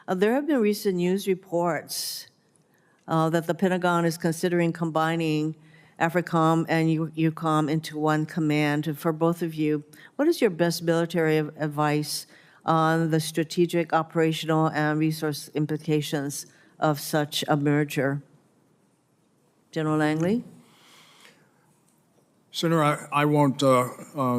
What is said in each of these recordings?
There have been recent news reports that the Pentagon is considering combining AFRICOM and EUCOM into one command. For both of you, what is your best military advice on the strategic, operational, and resource implications of such a merger? General Langley? Senator, I won't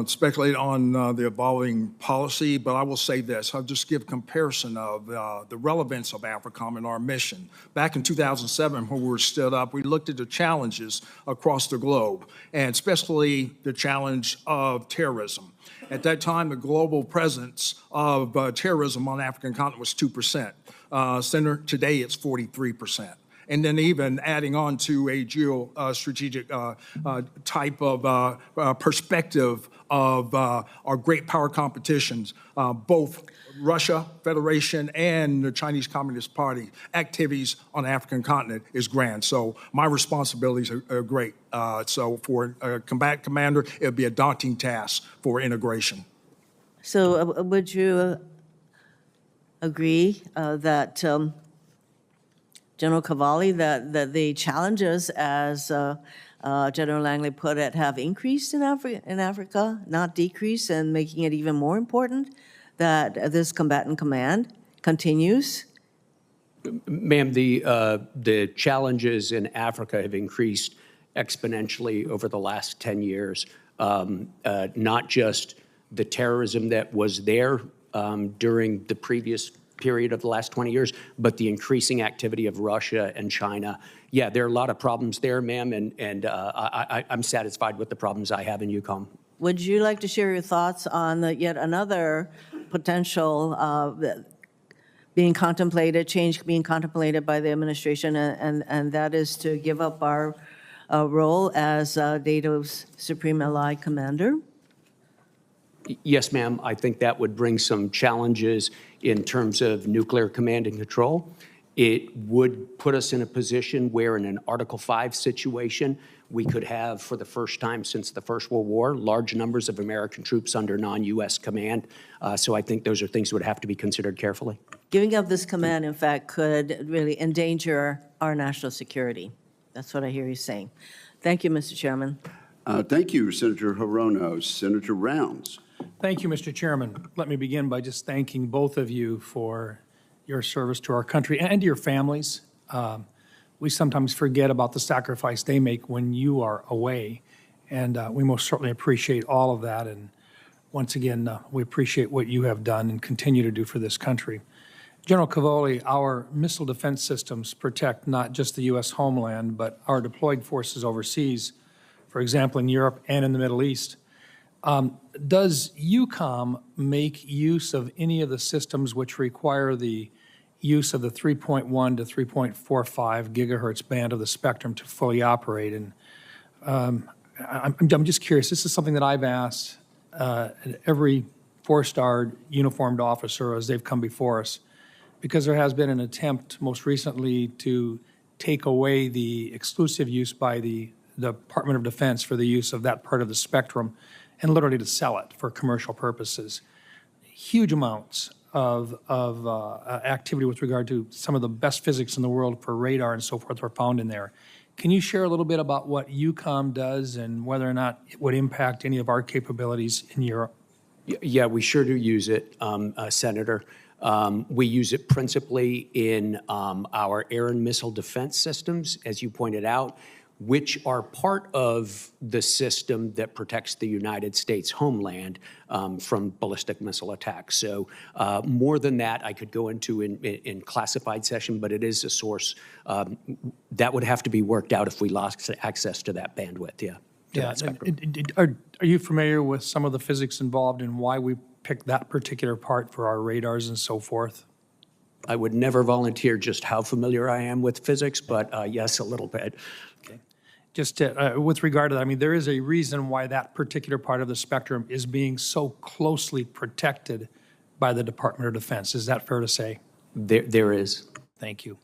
speculate on the evolving policy, but I will say this. I'll just give comparison of the relevance of AFRICOM and our mission. Back in 2007, when we were stood up, we looked at the challenges across the globe, and especially the challenge of terrorism. At that time, the global presence of terrorism on the African continent was 2%. Senator, today it's 43%. And then even adding on to a geostrategic type of perspective of our great power competitions, both Russia, Federation, and the Chinese Communist Party activities on the African continent is grand. So my responsibilities are great. So for a combat commander, it would be a daunting task for integration. So would you agree that General Cavalli, that the challenges, as General Langley put it, have increased in Africa, not decreased, and making it even more important that this combatant command continues? Ma'am, the challenges in Africa have increased exponentially over the last 10 years, not just the terrorism that was there during the previous period of the last 20 years, but the increasing activity of Russia and China. Yeah, there are a lot of problems there, ma'am, and I'm satisfied with the problems I have in EUCOM. Would you like to share your thoughts on yet another potential change being contemplated by the administration, and that is to give up our role as NATO's Supreme Allied Commander? Yes, ma'am. I think that would bring some challenges in terms of nuclear command and control. It would put us in a position where in an Article 5 situation, we could have, for the first time since the First World War, large numbers of American troops under non-U.S. command. So I think those are things that would have to be considered carefully. Giving up this command, in fact, could really endanger our national security. That's what I hear you saying. Thank you, Mr. Chairman. Thank you, Senator Hirono. Senator Rounds. Thank you, Mr. Chairman. Let me begin by just thanking both of you for your service to our country and to your families. We sometimes forget about the sacrifice they make when you are away, and we most certainly appreciate all of that. And once again, we appreciate what you have done and continue to do for this country. General Cavalli, our missile defense systems protect not just the U.S. homeland, but our deployed forces overseas, for example, in Europe and in the Middle East. Does EUCOM make use of any of the systems which require the use of the 3.1 to 3.45 gigahertz band of the spectrum to fully operate? And I'm just curious. This is something that I've asked every four-star uniformed officer as they've come before us, because there has been an attempt most recently to take away the exclusive use by the Department of Defense for the use of that part of the spectrum and literally to sell it for commercial purposes. Huge amounts of activity with regard to some of the best physics in the world for radar and so forth are found in there. Can you share a little bit about what EUCOM does and whether or not it would impact any of our capabilities in Europe? Yeah, we sure do use it, Senator. We use it principally in our air and missile defense systems, as you pointed out, which are part of the system that protects the United States homeland from ballistic missile attacks. So more than that, I could go into in classified session, but it is a source that would have to be worked out if we lost access to that bandwidth, yeah. Yeah. Are you familiar with some of the physics involved in why we picked that particular part for our radars and so forth? I would never volunteer just how familiar I am with physics, but yes, a little bit. Okay. Just with regard to that, I mean, there is a reason why that particular part of the spectrum is being so closely protected by the Department of Defense. Is that fair to say? There is. Thank you.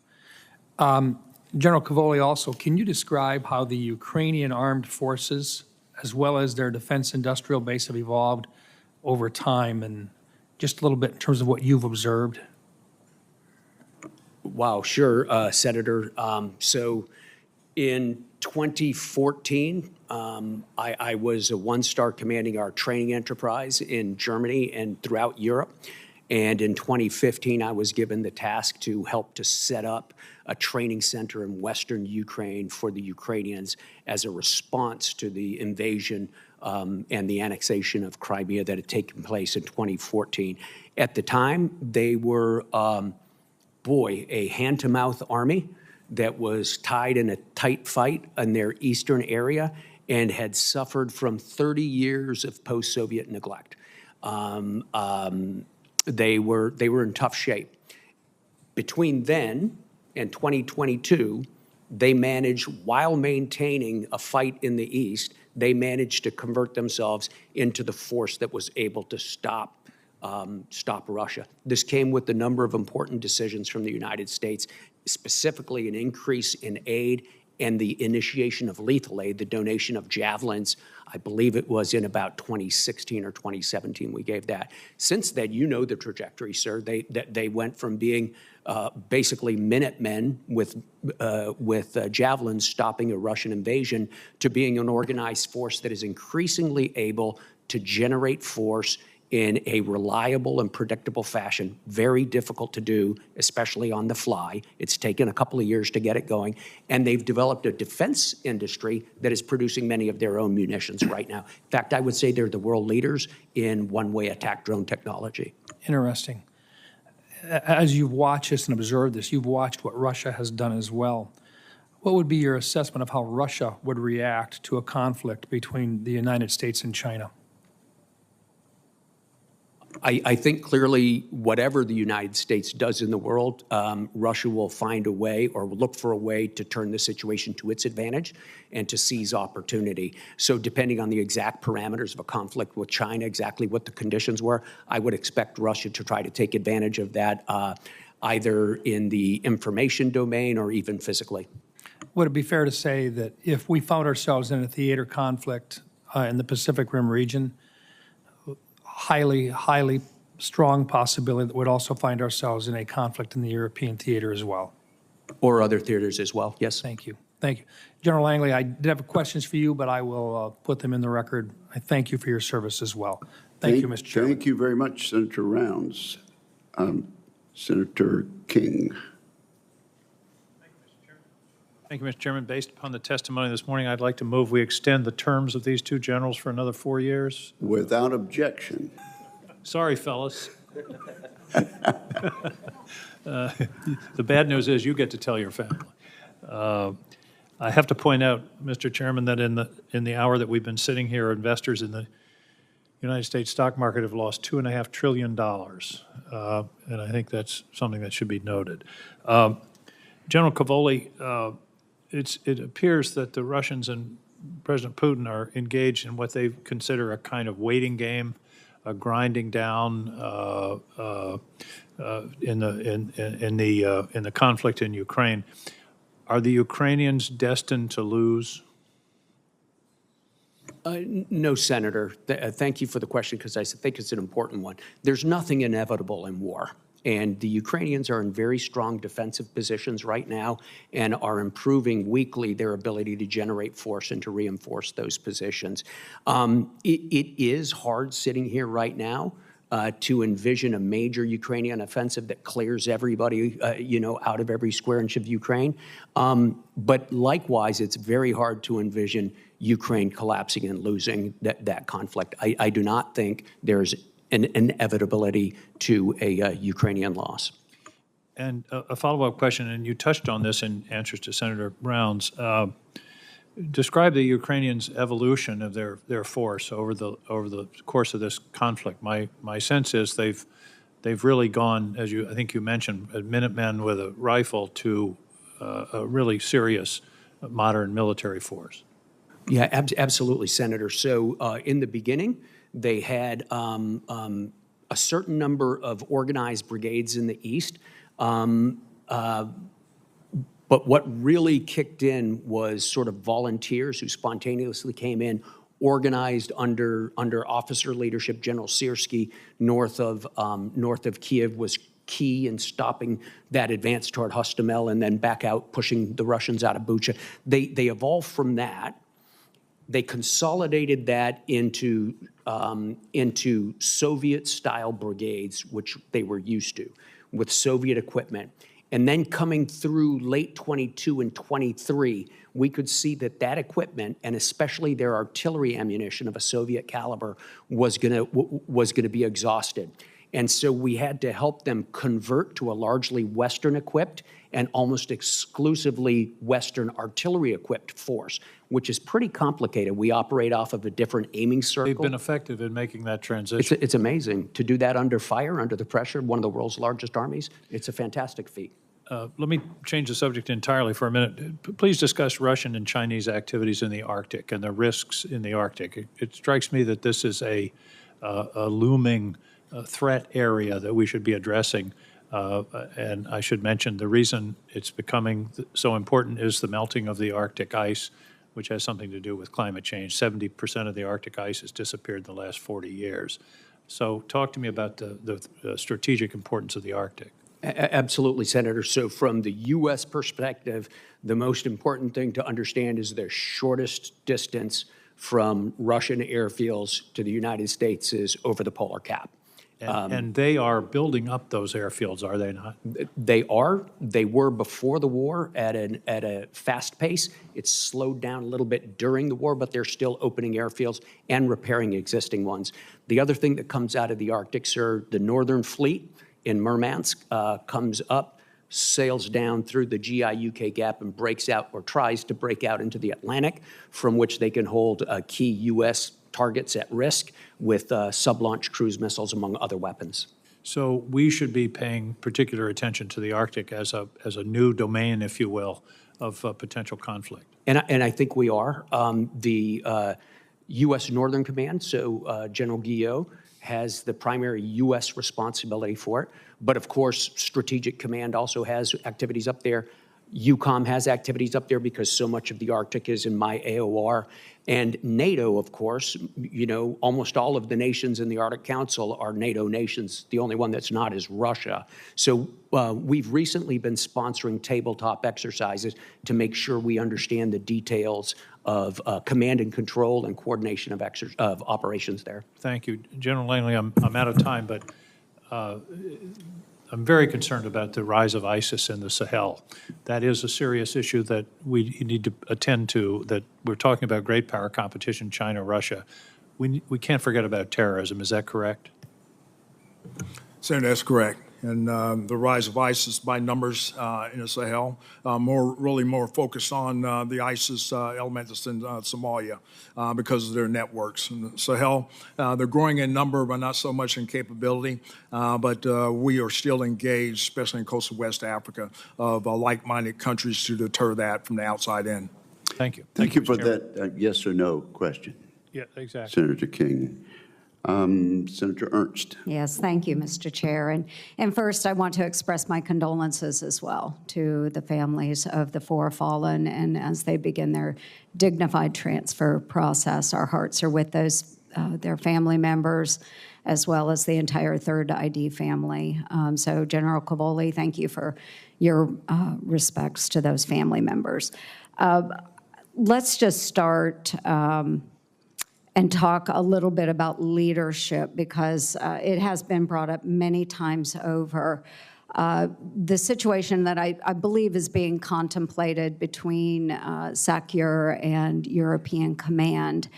General Cavalli, also, can you describe how the Ukrainian armed forces, as well as their defense industrial base, have evolved over time, and just a little bit in terms of what you've observed? Wow, sure, Senator. So in 2014, I was a one-star commanding our training enterprise in Germany and throughout Europe. And in 2015, I was given the task to help to set up a training center in Western Ukraine for the Ukrainians as a response to the invasion and the annexation of Crimea that had taken place in 2014. At the time, they were, a hand-to-mouth army that was tied in a tight fight in their eastern area and had suffered from 30 years of post-Soviet neglect. They were in tough shape. Between then and 2022, they managed, while maintaining a fight in the east, they managed to convert themselves into the force that was able to stop Russia. This came with a number of important decisions from the United States, specifically an increase in aid and the initiation of lethal aid, the donation of javelins. I believe it was in about 2016 or 2017 we gave that. Since then, you know the trajectory, sir. They went from being basically Minutemen with javelins stopping a Russian invasion to being an organized force that is increasingly able to generate force in a reliable and predictable fashion. Very difficult to do, especially on the fly. It's taken a couple of years to get it going. And they've developed a defense industry that is producing many of their own munitions right now. In fact, I would say they're the world leaders in one-way attack drone technology. Interesting. As you've watched this and observed this, you've watched what Russia has done as well. What would be your assessment of how Russia would react to a conflict between the United States and China? I think clearly whatever the United States does in the world, Russia will find a way or look for a way to turn the situation to its advantage and to seize opportunity. So depending on the exact parameters of a conflict with China, exactly what the conditions were, I would expect Russia to try to take advantage of that either in the information domain or even physically. Would it be fair to say that if we found ourselves in a theater conflict in the Pacific Rim region, highly strong possibility that we'd also find ourselves in a conflict in the European theater as well? Or other theaters as well, yes. Thank you. Thank you. General Langley, I did have questions for you, but I will put them in the record. I thank you for your service as well. Thank you, Mr. Chairman. Thank you very much, Senator Rounds. Senator King. Thank you, Mr. Chairman. Based upon the testimony this morning, I'd like to move we extend the terms of these two generals for another 4 years. Without objection. Sorry, fellas. The bad news is you get to tell your family. I have to point out, Mr. Chairman, that in the hour that we've been sitting here, investors in the United States stock market have lost $2.5 trillion, and I think that's something that should be noted. General Cavoli, it appears that the Russians and President Putin are engaged in what they consider a kind of waiting game, a grinding down in the conflict in Ukraine. Are the Ukrainians destined to lose? No, Senator. Thank you for the question because I think it's an important one. There's nothing inevitable in war. And the Ukrainians are in very strong defensive positions right now and are improving weekly their ability to generate force and to reinforce those positions. It is hard sitting here right now to envision a major Ukrainian offensive that clears everybody, out of every square inch of Ukraine. But likewise, it's very hard to envision Ukraine collapsing and losing that conflict. I do not think there's an inevitability to a Ukrainian loss. And a follow-up question, and you touched on this in answers to Senator Brown's. Describe the Ukrainians' evolution of their force over the course of this conflict. My sense is they've really gone, as I think you mentioned, Minutemen with a rifle to a really serious modern military force. Yeah, absolutely, Senator. So in the beginning, they had a certain number of organized brigades in the east. But what really kicked in was sort of volunteers who spontaneously came in, organized under officer leadership. General Syrskyi, north of Kiev, was key in stopping that advance toward Hostomel and then back out, pushing the Russians out of Bucha. They evolved from that. They consolidated that into Soviet-style brigades, which they were used to, with Soviet equipment. And then coming through late 22 and 23, we could see that equipment, and especially their artillery ammunition of a Soviet caliber, was gonna be exhausted. And so we had to help them convert to a largely Western-equipped and almost exclusively Western artillery-equipped force, which is pretty complicated. We operate off of a different aiming circle. They've been effective in making that transition. It's amazing. To do that under fire, under the pressure of one of the world's largest armies, it's a fantastic feat. Let me change the subject entirely for a minute. Please discuss Russian and Chinese activities in the Arctic and the risks in the Arctic. It strikes me that this is a looming threat area that we should be addressing. And I should mention the reason it's becoming so important is the melting of the Arctic ice, which has something to do with climate change. 70% of the Arctic ice has disappeared in the last 40 years. So talk to me about the strategic importance of the Arctic. Absolutely, Senator. So from the U.S. perspective, the most important thing to understand is the shortest distance from Russian airfields to the United States is over the polar cap. And they are building up those airfields, are they not? They are. They were before the war at a fast pace. It's slowed down a little bit during the war, but they're still opening airfields and repairing existing ones. The other thing that comes out of the Arctic, sir, the Northern Fleet in Murmansk comes up, sails down through the GI-UK gap and breaks out, or tries to break out into the Atlantic, from which they can hold key U.S. targets at risk with sub-launch cruise missiles, among other weapons. So we should be paying particular attention to the Arctic as a new domain, if you will, of potential conflict. And I think we are. The U.S. Northern Command, so General Guillot, has the primary U.S. responsibility for it. But of course, Strategic Command also has activities up there. EUCOM has activities up there because so much of the Arctic is in my AOR. And NATO, of course, you know, almost all of the nations in the Arctic Council are NATO nations. The only one that's not is Russia. So we've recently been sponsoring tabletop exercises to make sure we understand the details of command and control and coordination of operations there. Thank you. General Langley, I'm out of time, but I'm very concerned about the rise of ISIS in the Sahel. That is a serious issue that we need to attend to, that we're talking about great power competition, China, Russia. We can't forget about terrorism. Is that correct? Senator, that's correct. And the rise of ISIS by numbers in the Sahel, really more focused on the ISIS element that's in Somalia because of their networks. In the Sahel, they're growing in number, but not so much in capability. But we are still engaged, especially in coastal West Africa, of like-minded countries to deter that from the outside in. Thank you. Thank you Mr. for Chairman. that yes or no question, Yeah, exactly. Senator King. Senator Ernst. Yes, thank you, Mr. Chair. And first, I want to express my condolences as well to the families of the four fallen, and as they begin their dignified transfer process, our hearts are with those, their family members, as well as the entire Third ID family. So General Cavoli, thank you for your respects to those family members. Let's just start and talk a little bit about leadership, because it has been brought up many times over. The situation that I believe is being contemplated between SACEUR and European Command.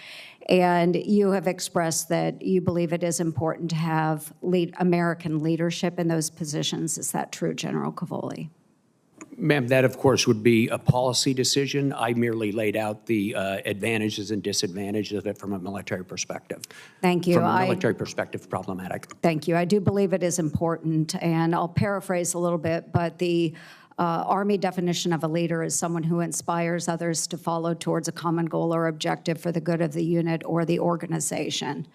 And you have expressed that you believe it is important to have American leadership in those positions. Is that true, General Cavoli? Ma'am, that, of course, would be a policy decision. I merely laid out the advantages and disadvantages of it from a military perspective. Thank you. From a military perspective, problematic. Thank you. I do believe it is important, and I'll paraphrase a little bit, but the Army definition of a leader is someone who inspires others to follow towards a common goal or objective for the good of the unit or the organization.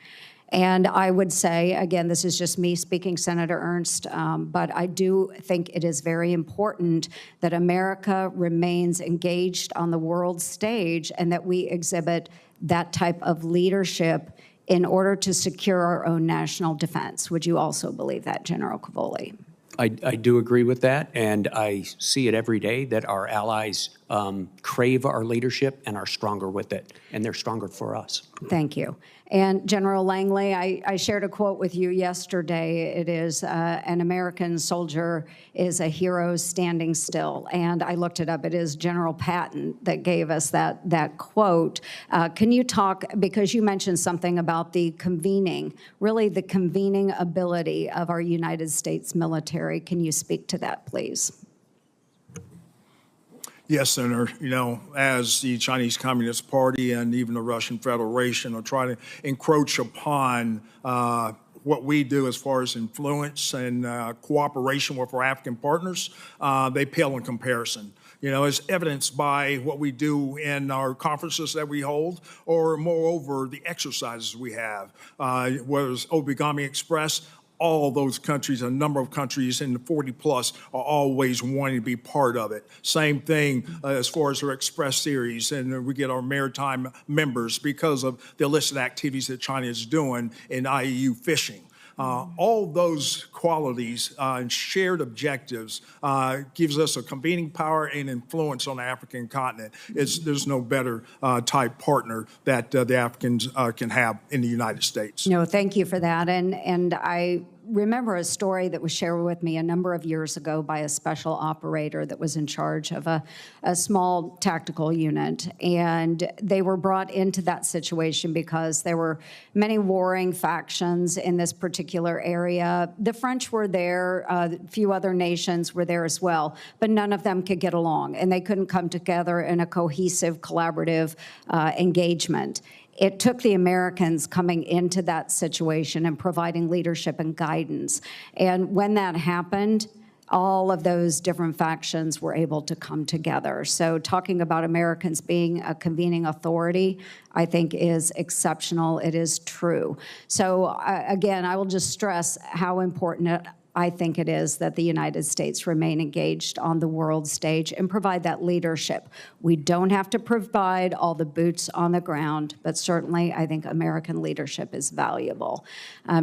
And I would say, again, this is just me speaking, Senator Ernst, but I do think it is very important that America remains engaged on the world stage and that we exhibit that type of leadership in order to secure our own national defense. Would you also believe that, General Cavoli? I do agree with that, and I see it every day that our allies crave our leadership and are stronger with it, and they're stronger for us. Thank you. And General Langley, I shared a quote with you yesterday. It is, an American soldier is a hero standing still. And I looked it up. It is General Patton that gave us that quote. Can you talk, because you mentioned something about the convening, really the convening ability of our United States military. Can you speak to that, please? Yes, Senator. You know, as the Chinese Communist Party and even the Russian Federation are trying to encroach upon what we do as far as influence and cooperation with our African partners, they pale in comparison. You know, as evidenced by what we do in our conferences that we hold, or moreover, the exercises we have, whether it's Obigami Express. All those countries, a number of countries in the 40 plus, are always wanting to be part of it. Same thing as far as our Express series, and we get our maritime members because of the illicit activities that China is doing in IUU fishing. All those qualities and shared objectives gives us a convening power and influence on the African continent. There's no better type partner that the Africans can have in the United States. No, thank you for that. And I remember a story that was shared with me a number of years ago by a special operator that was in charge of a small tactical unit. And they were brought into that situation because there were many warring factions in this particular area. The French were there, a few other nations were there as well, but none of them could get along, and they couldn't come together in a cohesive, collaborative engagement. It took the Americans coming into that situation and providing leadership and guidance. And when that happened, all of those different factions were able to come together. So talking about Americans being a convening authority, I think is exceptional. It is true. So again, I will just stress how important I think it is that the United States remain engaged on the world stage and provide that leadership. We don't have to provide all the boots on the ground, but certainly I think American leadership is valuable.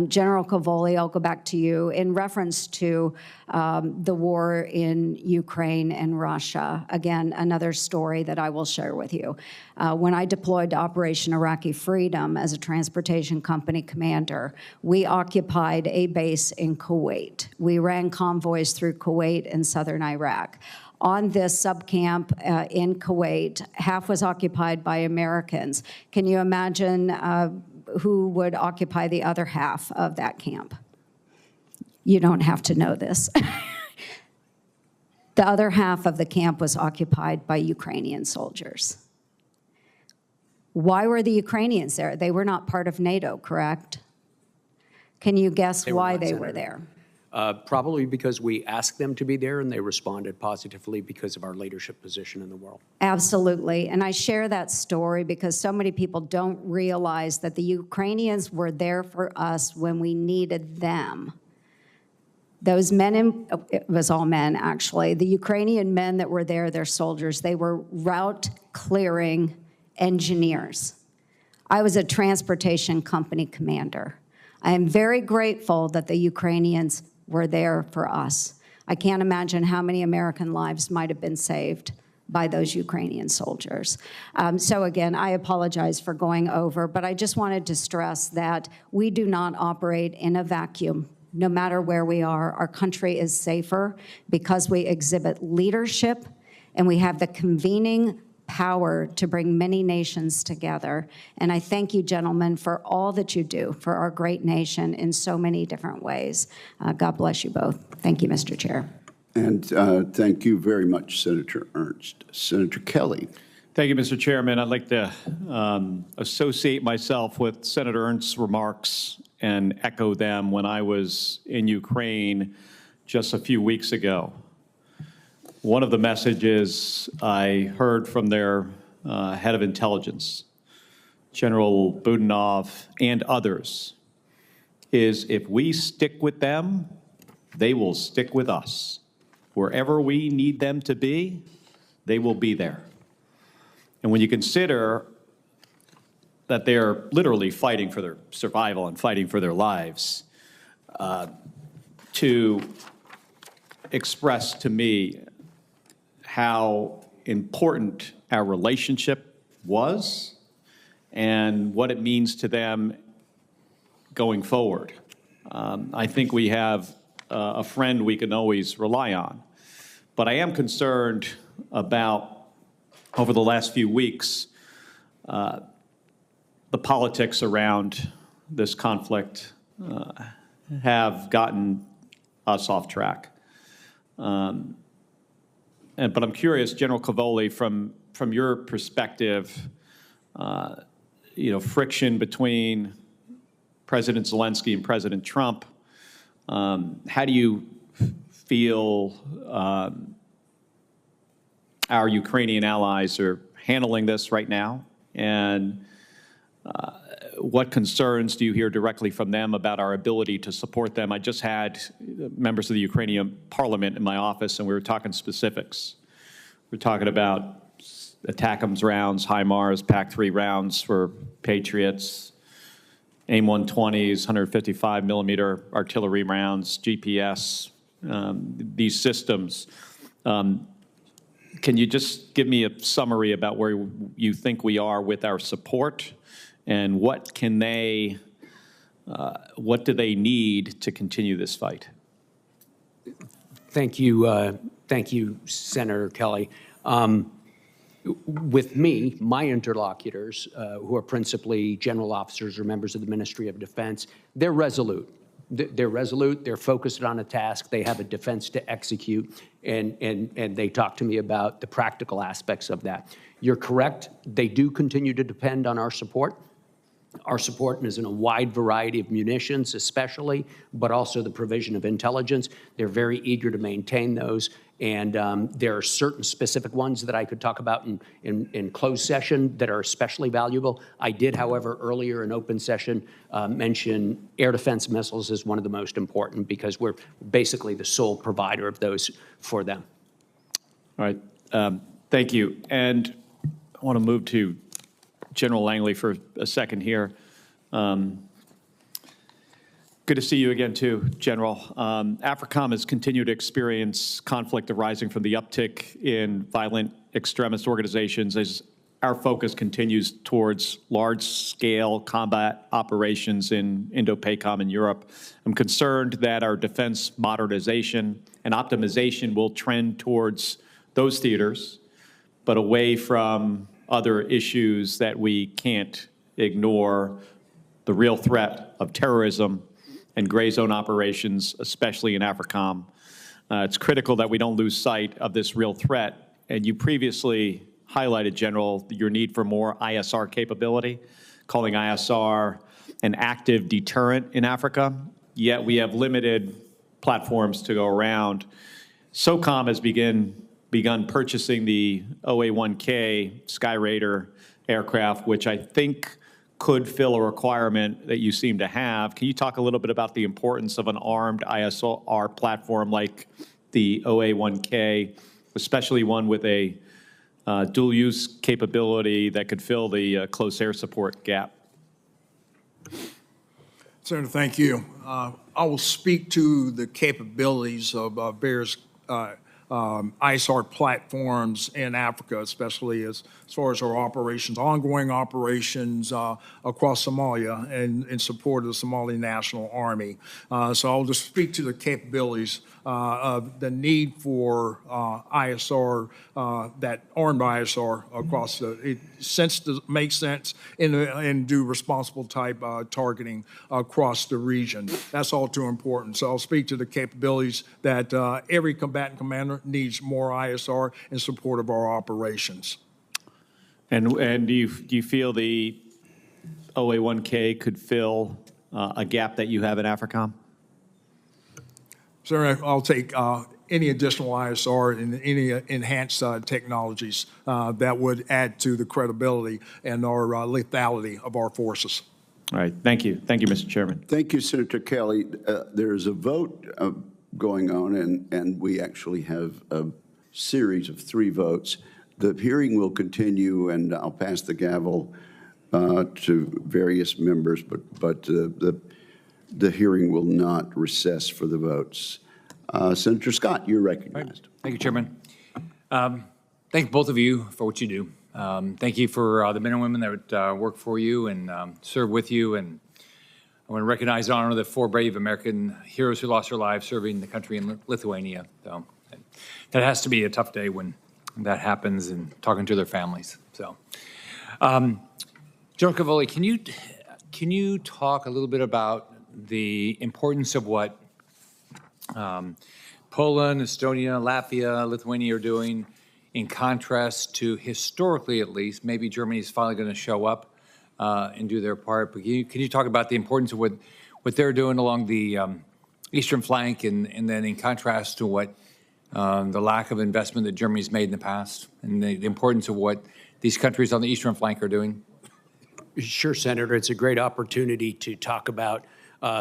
General Cavoli, I'll go back to you. In reference to the war in Ukraine and Russia, again, another story that I will share with you. When I deployed to Operation Iraqi Freedom as a transportation company commander, we occupied a base in Kuwait. We ran convoys through Kuwait and southern Iraq. On this subcamp in Kuwait, half was occupied by Americans. Can you imagine who would occupy the other half of that camp? You don't have to know this. The other half of the camp was occupied by Ukrainian soldiers. Why were the Ukrainians there? They were not part of NATO, correct? Can you guess why they were there? Probably because we asked them to be there, and they responded positively because of our leadership position in the world. Absolutely. And I share that story because so many people don't realize that the Ukrainians were there for us when we needed them. Those men, it was all men actually, the Ukrainian men that were there, their soldiers, they were route clearing engineers. I was a transportation company commander. I am very grateful that the Ukrainians were there for us. I can't imagine how many American lives might have been saved by those Ukrainian soldiers. So again, I apologize for going over, but I just wanted to stress that we do not operate in a vacuum. No matter where we are, our country is safer because we exhibit leadership and we have the convening power to bring many nations together. And I thank you, gentlemen, for all that you do for our great nation in so many different ways. God bless you both. Thank you, Mr. Chair. And thank you very much, Senator Ernst. Senator Kelly. Thank you, Mr. Chairman. I'd like to associate myself with Senator Ernst's remarks and echo them when I was in Ukraine just a few weeks ago. One of the messages I heard from their head of intelligence, General Budanov, and others, is if we stick with them, they will stick with us. Wherever we need them to be, they will be there. And when you consider that they're literally fighting for their survival and fighting for their lives, to expressed to me how important our relationship was and what it means to them going forward. I think we have a friend we can always rely on. But I am concerned about, over the last few weeks, the politics around this conflict have gotten us off track. But I'm curious, General Cavoli, from your perspective, friction between President Zelensky and President Trump, how do you feel our Ukrainian allies are handling this right now? And what concerns do you hear directly from them about our ability to support them? I just had members of the Ukrainian parliament in my office, and we were talking specifics. We're talking about ATACMS rounds, HIMARS, PAC-3 rounds for Patriots, AIM-120s, 155 millimeter artillery rounds, GPS, these systems. Can you just give me a summary about where you think we are with our support, and what do they need to continue this fight? Thank you, Senator Kelly. With me, my interlocutors, who are principally general officers or members of the Ministry of Defense, they're resolute. They're resolute, they're focused on a task, they have a defense to execute, and they talk to me about the practical aspects of that. You're correct, they do continue to depend on our support. Our support is in a wide variety of munitions, especially, but also the provision of intelligence. They're very eager to maintain those. And there are certain specific ones that I could talk about in closed session that are especially valuable. I did, however, earlier in open session mention air defense missiles as one of the most important, because we're basically the sole provider of those for them. All right. Thank you. And I want to move to General Langley for a second here. Good to see you again, too, General. AFRICOM has continued to experience conflict arising from the uptick in violent extremist organizations as our focus continues towards large-scale combat operations in Indo-PACOM and Europe. I'm concerned that our defense modernization and optimization will trend towards those theaters, but away from other issues that we can't ignore: the real threat of terrorism and gray zone operations, especially in AFRICOM. It's critical that we don't lose sight of this real threat. And you previously highlighted, General, your need for more ISR capability, calling ISR an active deterrent in Africa, yet we have limited platforms to go around. SOCOM has begun purchasing the OA-1K Skyraider aircraft, which I think could fill a requirement that you seem to have. Can you talk a little bit about the importance of an armed ISR platform like the OA-1K, especially one with a dual-use capability that could fill the close air support gap? Senator, thank you. I will speak to the capabilities of various ISR platforms in Africa, especially as far as our operations, ongoing operations across Somalia and in support of the Somali National Army. So I'll just speak to the capabilities of the need for ISR, that armed ISR across makes sense and do responsible type targeting across the region. That's all too important. So I'll speak to the capabilities that every combatant commander needs more ISR in support of our operations. And do you feel the OA-1K could fill a gap that you have in AFRICOM? Sir, I'll take any additional ISR and any enhanced technologies that would add to the credibility and our lethality of our forces. All right. Thank you. Thank you, Mr. Chairman. Thank you, Senator Kelly. There is a vote going on, and we actually have a series of 3 votes. The hearing will continue, and I'll pass the gavel to various members, but the hearing will not recess for the votes. Senator Scott, you're recognized. Thank you, Chairman. Thank both of you for what you do. Thank you for the men and women that work for you and serve with you. And I want to recognize and honor the 4 brave American heroes who lost their lives serving the country in Lithuania. So that has to be a tough day when that happens and talking to their families. So, General Cavoli, can you talk a little bit about the importance of what Poland, Estonia, Latvia, Lithuania are doing in contrast to, historically at least, maybe Germany is finally going to show up and do their part. But can you talk about the importance of what they're doing along the eastern flank and then in contrast to what the lack of investment that Germany's made in the past and the importance of what these countries on the eastern flank are doing? Sure, Senator. It's a great opportunity to talk about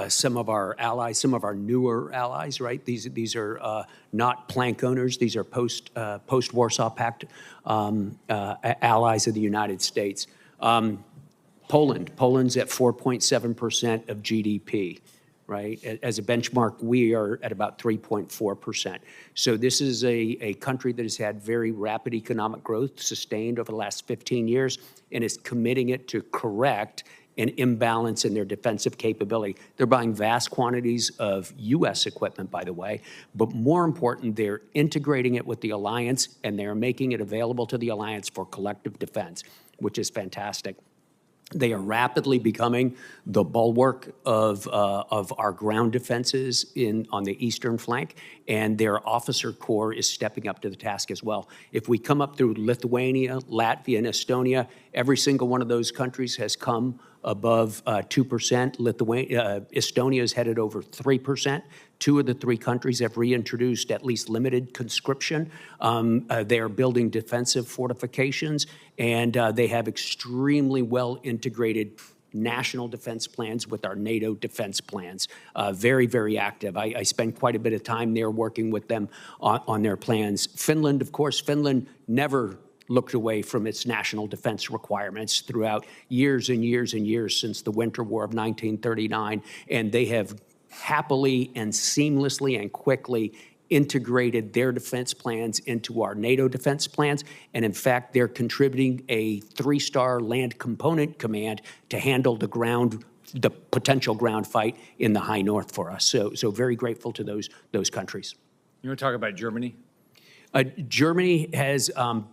some of our allies, some of our newer allies, right? These are not plank owners. These are post-Warsaw Pact allies of the United States. Poland's at 4.7% of GDP, right? As a benchmark, we are at about 3.4%. So this is a country that has had very rapid economic growth sustained over the last 15 years and is committing it to correct an imbalance in their defensive capability. They're buying vast quantities of U.S. equipment, by the way, but more important, they're integrating it with the alliance and they're making it available to the alliance for collective defense, which is fantastic. They are rapidly becoming the bulwark of our ground defenses on the eastern flank, and their officer corps is stepping up to the task as well. If we come up through Lithuania, Latvia, and Estonia, every single one of those countries has come above 2%. Estonia is headed over 3%. 2 of the 3 countries have reintroduced at least limited conscription. They are building defensive fortifications, and they have extremely well integrated national defense plans with our NATO defense plans. Very, very active. I spend quite a bit of time there working with them on their plans. Finland, of course, Finland never looked away from its national defense requirements throughout years and years and years since the Winter War of 1939, and they have happily and seamlessly and quickly integrated their defense plans into our NATO defense plans. And in fact, they're contributing a 3-star land component command to handle the potential ground fight in the high north for us. So very grateful to those countries. You want to talk about Germany? Germany has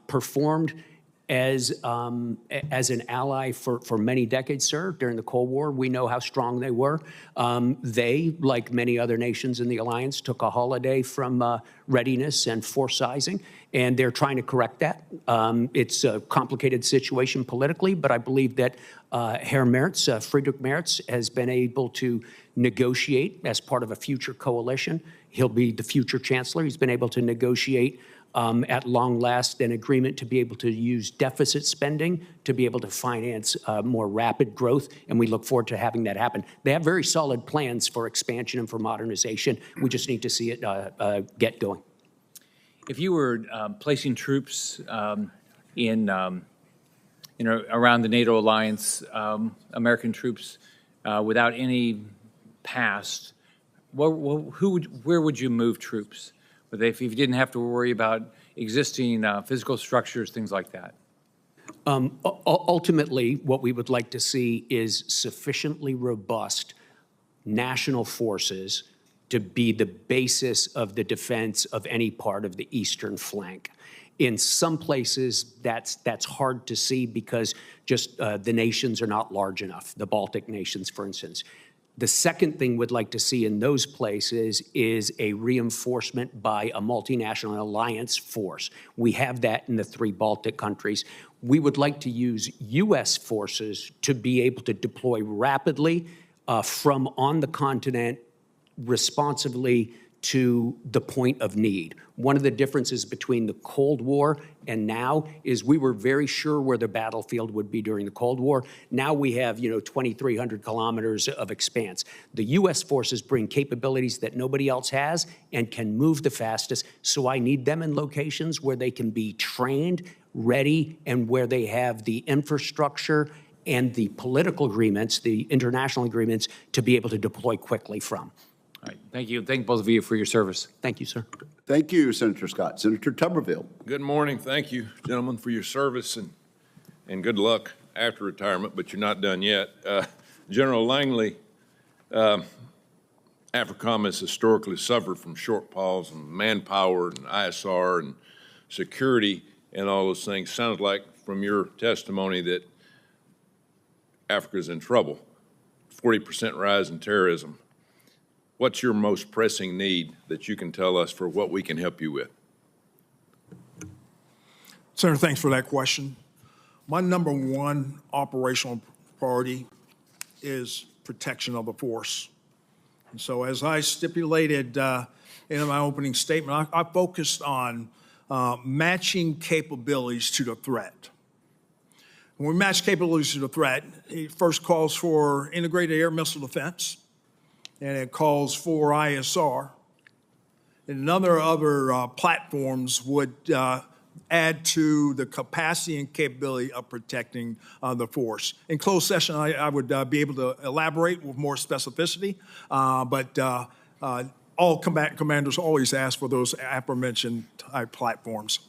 performed as an ally for many decades, sir. During the Cold War, we know how strong they were. They, like many other nations in the alliance, took a holiday from readiness and foresizing, and they're trying to correct that. It's a complicated situation politically, but I believe that Herr Merz, Friedrich Merz, has been able to negotiate as part of a future coalition. He'll be the future chancellor. He's been able to negotiate at long last an agreement to be able to use deficit spending to be able to finance more rapid growth, and we look forward to having that happen. They have very solid plans for expansion and for modernization. We just need to see it get going. If you were placing troops in around the NATO alliance, American troops without any past, where would you move troops? If you didn't have to worry about existing physical structures, things like that? Ultimately, what we would like to see is sufficiently robust national forces to be the basis of the defense of any part of the eastern flank. In some places, that's hard to see because just the nations are not large enough, the Baltic nations, for instance. The second thing we'd like to see in those places is a reinforcement by a multinational alliance force. We have that in the 3 Baltic countries. We would like to use U.S. forces to be able to deploy rapidly from on the continent responsively to the point of need. One of the differences between the Cold War and now is we were very sure where the battlefield would be during the Cold War. Now we have, 2,300 kilometers of expanse. The U.S. forces bring capabilities that nobody else has and can move the fastest, so I need them in locations where they can be trained, ready, and where they have the infrastructure and the political agreements, the international agreements, to be able to deploy quickly from. right, thank you. Thank both of you for your service. Thank you, sir. Thank you, Senator Scott. Senator Tuberville. Good morning. Thank you, gentlemen, for your service and good luck after retirement, but you're not done yet. General Langley, AFRICOM has historically suffered from shortfalls in manpower and ISR and security and all those things. Sounds like from your testimony that Africa is in trouble. 40% rise in terrorism. What's your most pressing need that you can tell us for what we can help you with? Senator, thanks for that question. My number one operational priority is protection of the force. And so as I stipulated in my opening statement, I focused on matching capabilities to the threat. When we match capabilities to the threat, it first calls for integrated air missile defense, and it calls for ISR. And other platforms would add to the capacity and capability of protecting the force. In closed session, I would be able to elaborate with more specificity, but all combatant commanders always ask for those aforementioned type platforms.